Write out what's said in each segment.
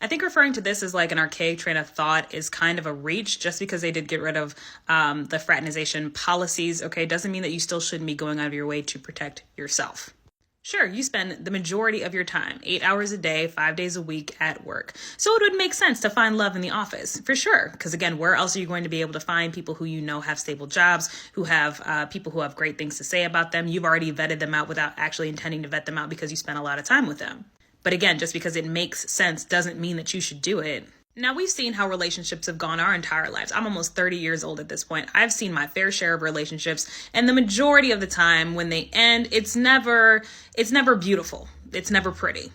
I think referring to this as like an archaic train of thought is kind of a reach. Just because they did get rid of the fraternization policies, okay, doesn't mean that you still shouldn't be going out of your way to protect yourself. Sure, you spend the majority of your time, 8 hours a day, 5 days a week at work. So it would make sense to find love in the office, for sure. Because again, where else are you going to be able to find people who you know have stable jobs, who have people who have great things to say about them? You've already vetted them out without actually intending to vet them out because you spent a lot of time with them. But again, just because it makes sense doesn't mean that you should do it. Now, we've seen how relationships have gone our entire lives. I'm almost 30 years old at this point. I've seen my fair share of relationships, and the majority of the time when they end, it's never beautiful. It's never pretty.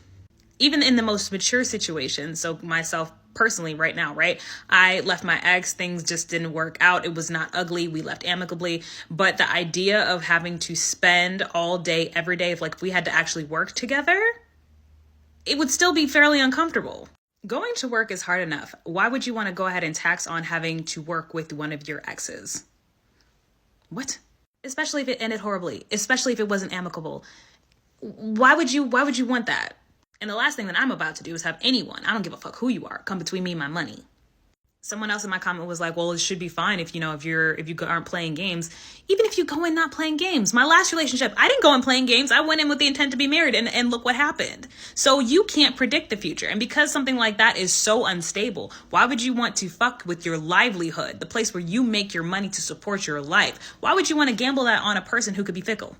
Even in the most mature situations, so myself personally right now, right? I left my ex, things just didn't work out. It was not ugly. We left amicably. But the idea of having to spend all day, every day, if we had to actually work together, it would still be fairly uncomfortable. Going to work is hard enough. Why would you want to go ahead and tax on having to work with one of your exes? What? Especially if it ended horribly, especially if it wasn't amicable. Why would you want that? And the last thing that I'm about to do is have anyone, I don't give a fuck who you are, come between me and my money. Someone else in my comment was like, well, it should be fine if you aren't playing games. Even if you go in not playing games. My last relationship, I didn't go in playing games. I went in with the intent to be married and look what happened. So you can't predict the future. And because something like that is so unstable, why would you want to fuck with your livelihood, the place where you make your money to support your life? Why would you want to gamble that on a person who could be fickle?